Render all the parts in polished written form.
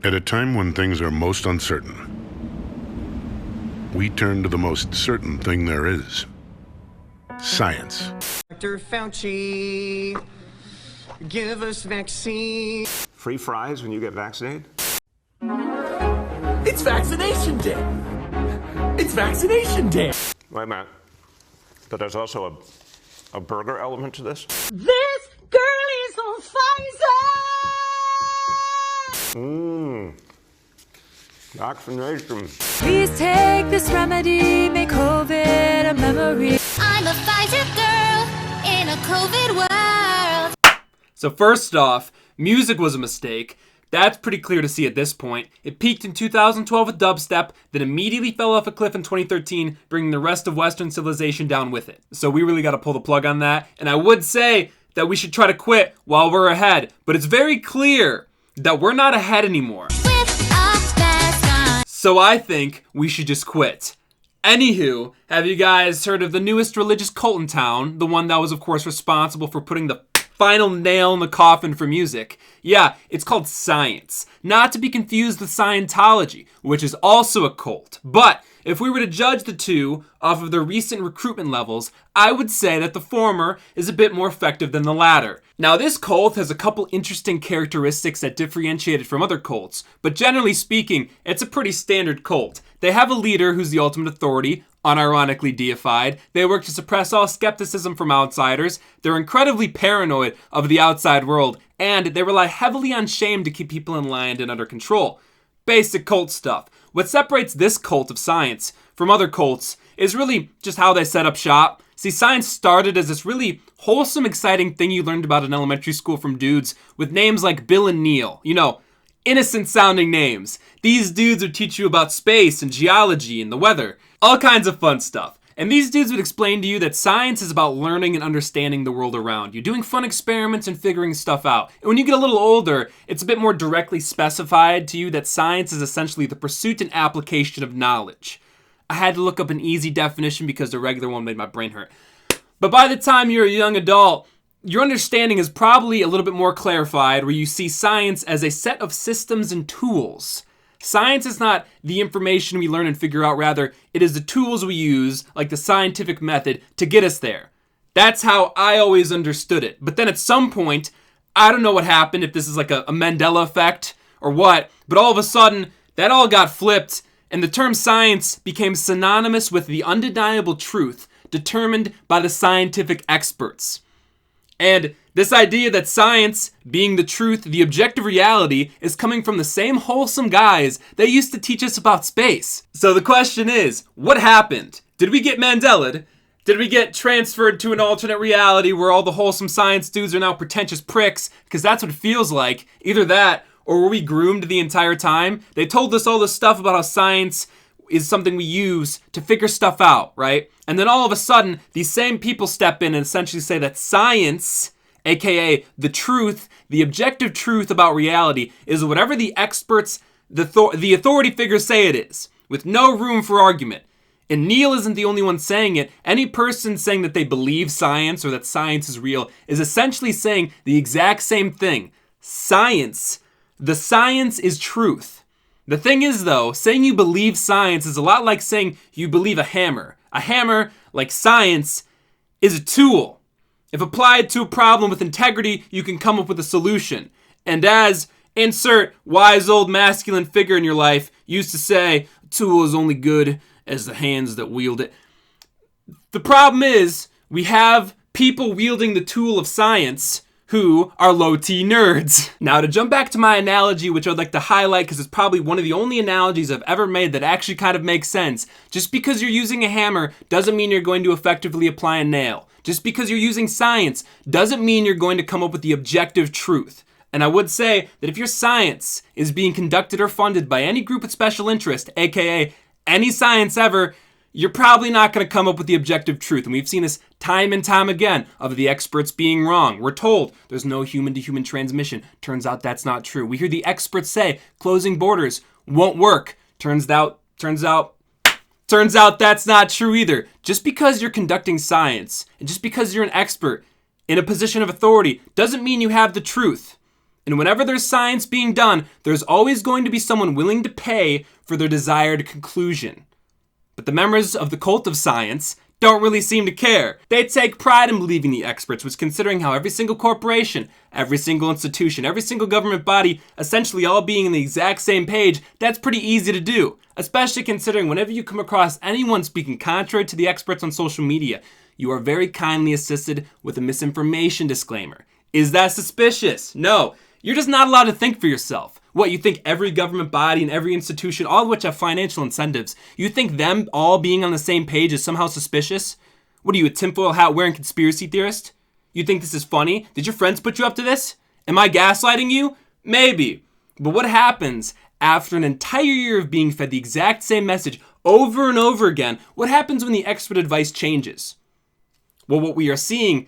At a time when things are most uncertain, we turn to the most certain thing there is. Science. Dr. Fauci, give us vaccine. Free fries when you get vaccinated? It's vaccination day! It's vaccination day! Wait a minute. But there's also a burger element to this? This girl is on Pfizer! Vaccination. Please take this remedy, make COVID a memory. I'm a Pfizer girl in a COVID world. So first off, music was a mistake. That's pretty clear to see at this point. It peaked in 2012 with dubstep, then immediately fell off a cliff in 2013, bringing the rest of Western civilization down with it. So we really got to pull the plug on that. And I would say that we should try to quit while we're ahead, but it's very clear that we're not ahead anymore. So I think we should just quit. Anywho, have you guys heard of the newest religious cult in town? The one that was, of course, responsible for putting the final nail in the coffin for music. Yeah, it's called Science. Not to be confused with Scientology, which is also a cult. But if we were to judge the two off of their recent recruitment levels, I would say that the former is a bit more effective than the latter. Now, this cult has a couple interesting characteristics that differentiate it from other cults, but generally speaking, it's a pretty standard cult. They have a leader who's the ultimate authority, unironically deified. They work to suppress all skepticism from outsiders. They're incredibly paranoid of the outside world, and they rely heavily on shame to keep people in line and under control. Basic cult stuff. What separates this cult of Science from other cults is really just how they set up shop. See, Science started as this really wholesome, exciting thing you learned about in elementary school from dudes with names like Bill and Neil. You know, innocent sounding names. These dudes would teach you about space and geology and the weather. All kinds of fun stuff. And these dudes would explain to you that science is about learning and understanding the world around you, doing fun experiments and figuring stuff out. And when you get a little older, it's a bit more directly specified to you that science is essentially the pursuit and application of knowledge. I had to look up an easy definition because the regular one made my brain hurt. But by the time you're a young adult, your understanding is probably a little bit more clarified, where you see science as a set of systems and tools. Science is not the information we learn and figure out, rather, it is the tools we use, like the scientific method, to get us there. That's how I always understood it. But then at some point, I don't know what happened, if this is like a Mandela effect or what, but all of a sudden, that all got flipped, and the term science became synonymous with the undeniable truth determined by the scientific experts. And this idea that science, being the truth, the objective reality, is coming from the same wholesome guys that used to teach us about space. So the question is, what happened? Did we get Mandela'd? Did we get transferred to an alternate reality where all the wholesome science dudes are now pretentious pricks? Because that's what it feels like. Either that, or were we groomed the entire time? They told us all this stuff about how science is something we use to figure stuff out, right? And then all of a sudden, these same people step in and essentially say that science, aka the truth, the objective truth about reality, is whatever the experts, the authority figures say it is, with no room for argument. And Neil isn't the only one saying it. Any person saying that they believe science or that science is real is essentially saying the exact same thing. Science. The science is truth. The thing is, though, saying you believe science is a lot like saying you believe a hammer. A hammer, like science, is a tool. If applied to a problem with integrity, you can come up with a solution. And as insert wise old masculine figure in your life used to say, a tool is only good as the hands that wield it. The problem is, we have people wielding the tool of science who are low-T nerds. Now, to jump back to my analogy, which I'd like to highlight because it's probably one of the only analogies I've ever made that actually kind of makes sense. Just because you're using a hammer doesn't mean you're going to effectively apply a nail. Just because you're using science doesn't mean you're going to come up with the objective truth. And I would say that if your science is being conducted or funded by any group with special interest, aka any science ever, you're probably not going to come up with the objective truth. And we've seen this time and time again of the experts being wrong. We're told there's no human-to-human transmission. Turns out that's not true. We hear the experts say closing borders won't work. Turns out that's not true either. Just because you're conducting science and just because you're an expert in a position of authority doesn't mean you have the truth. And whenever there's science being done, there's always going to be someone willing to pay for their desired conclusion. But the members of the cult of science don't really seem to care. They take pride in believing the experts, which, considering how every single corporation, every single institution, every single government body, essentially all being on the exact same page, that's pretty easy to do. Especially considering whenever you come across anyone speaking contrary to the experts on social media, you are very kindly assisted with a misinformation disclaimer. Is that suspicious? No. You're just not allowed to think for yourself. What, you think every government body and every institution, all of which have financial incentives, you think them all being on the same page is somehow suspicious? What are you, a tinfoil hat wearing conspiracy theorist? You think this is funny? Did your friends put you up to this? Am I gaslighting you? Maybe. But what happens after an entire year of being fed the exact same message over and over again? What happens when the expert advice changes? Well, what we are seeing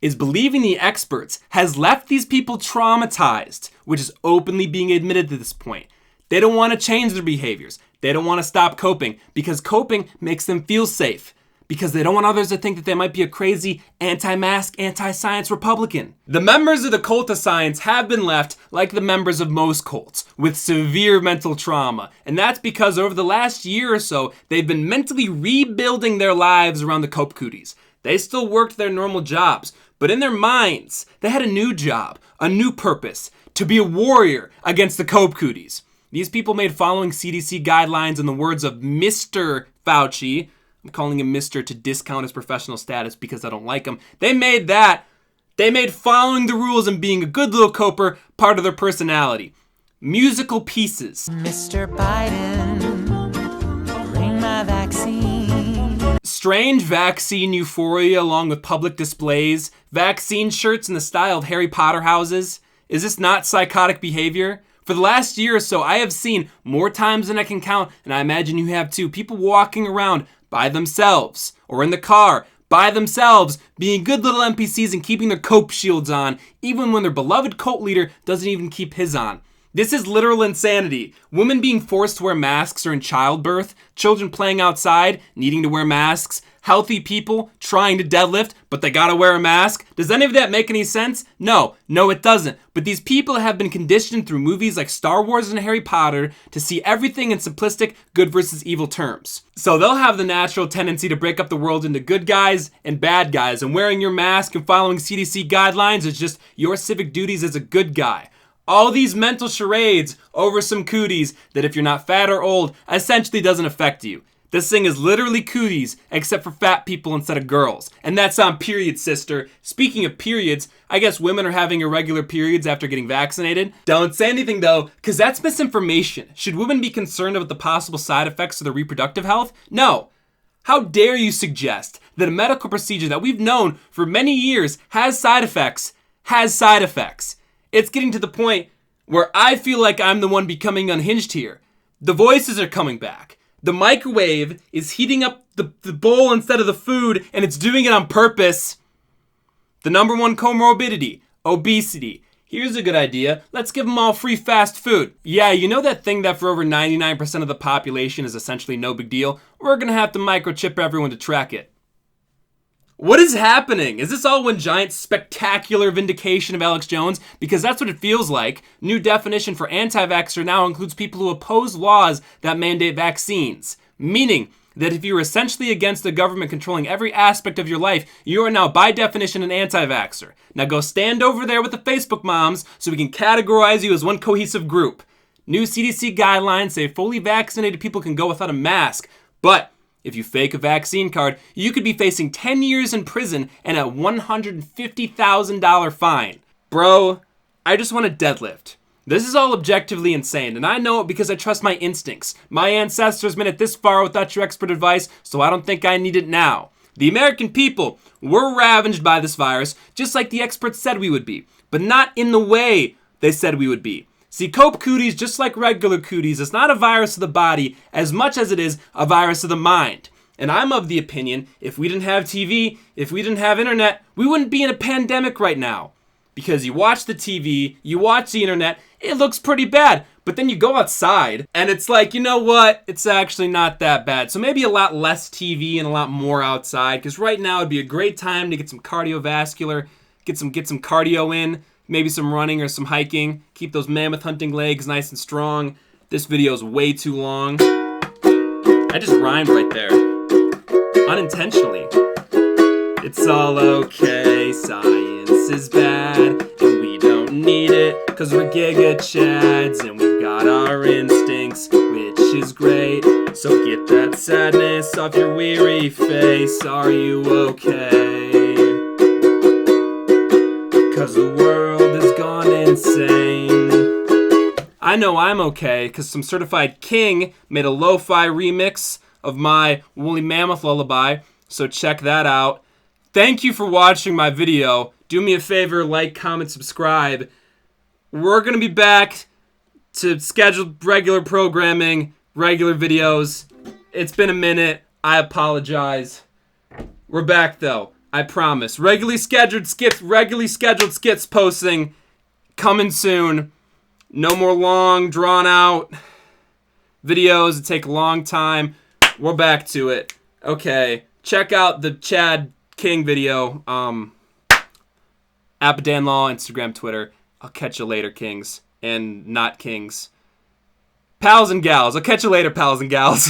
is believing the experts has left these people traumatized, which is openly being admitted to this point. They don't want to change their behaviors. They don't want to stop coping because coping makes them feel safe, because they don't want others to think that they might be a crazy anti-mask, anti-science Republican. The members of the cult of science have been left like the members of most cults, with severe mental trauma. And that's because over the last year or so, they've been mentally rebuilding their lives around the cope cooties. They still worked their normal jobs, but in their minds, they had a new job, a new purpose, to be a warrior against the cope cooties. These people made following CDC guidelines in the words of Mr. Fauci. I'm calling him Mr. to discount his professional status because I don't like him. They made following the rules and being a good little coper part of their personality. Musical pieces. Mr. Biden, bring my vaccine. Strange vaccine euphoria along with public displays, vaccine shirts in the style of Harry Potter houses. Is this not psychotic behavior? For the last year or so, I have seen more times than I can count, and I imagine you have too, people walking around by themselves or in the car by themselves, being good little NPCs and keeping their cope shields on, even when their beloved cult leader doesn't even keep his on. This is literal insanity. Women being forced to wear masks or in childbirth, children playing outside, needing to wear masks, healthy people trying to deadlift, but they gotta wear a mask. Does any of that make any sense? No, it doesn't. But these people have been conditioned through movies like Star Wars and Harry Potter to see everything in simplistic good versus evil terms. So they'll have the natural tendency to break up the world into good guys and bad guys, and wearing your mask and following CDC guidelines is just your civic duties as a good guy. All these mental charades over some cooties that, if you're not fat or old, essentially doesn't affect you. This thing is literally cooties, except for fat people instead of girls. And that's on periods, sister. Speaking of periods, I guess women are having irregular periods after getting vaccinated. Don't say anything though, because that's misinformation. Should women be concerned about the possible side effects of their reproductive health? No. How dare you suggest that a medical procedure that we've known for many years has side effects? It's getting to the point where I feel like I'm the one becoming unhinged here. The voices are coming back. The microwave is heating up the bowl instead of the food, and it's doing it on purpose. The number one comorbidity, obesity. Here's a good idea. Let's give them all free fast food. Yeah, you know that thing that for over 99% of the population is essentially no big deal? We're gonna have to microchip everyone to track it. What is happening? Is this all one giant spectacular vindication of Alex Jones? Because that's what it feels like. New definition for anti-vaxxer now includes people who oppose laws that mandate vaccines. Meaning that if you're essentially against the government controlling every aspect of your life, you are now by definition an anti-vaxxer. Now go stand over there with the Facebook moms so we can categorize you as one cohesive group. New CDC guidelines say fully vaccinated people can go without a mask, but if you fake a vaccine card, you could be facing 10 years in prison and a $150,000 fine. Bro, I just want to deadlift. This is all objectively insane, and I know it because I trust my instincts. My ancestors made it this far without your expert advice, so I don't think I need it now. The American people were ravaged by this virus, just like the experts said we would be, but not in the way they said we would be. See, cope cooties, just like regular cooties, is not a virus of the body as much as it is a virus of the mind. And I'm of the opinion, if we didn't have TV, if we didn't have internet, we wouldn't be in a pandemic right now. Because you watch the TV, you watch the internet, it looks pretty bad. But then you go outside, and it's like, you know what? It's actually not that bad. So maybe a lot less TV and a lot more outside, because right now it'd be a great time to get some cardiovascular, get some cardio in, maybe some running or some hiking. Keep those mammoth hunting legs nice and strong. This video is way too long. I just rhymed right there. Unintentionally. It's all okay, science is bad, and we don't need it, cause we're giga chads, and we've got our instincts, which is great. So get that sadness off your weary face. Are you okay? Cause the world has gone insane. I know I'm okay, cause some certified king made a lo-fi remix of my Woolly Mammoth lullaby, so check that out. Thank you for watching my video. Do me a favor, like, comment, subscribe. We're gonna be back to scheduled regular programming, regular videos. It's been a minute. I apologize. We're back though. I promise. Regularly scheduled skits posting coming soon. No more long, drawn out videos that take a long time. We're back to it. Okay. Check out the Chad King video. Apadan Law, Instagram, Twitter. I'll catch you later, kings. And not kings. Pals and gals. I'll catch you later, pals and gals.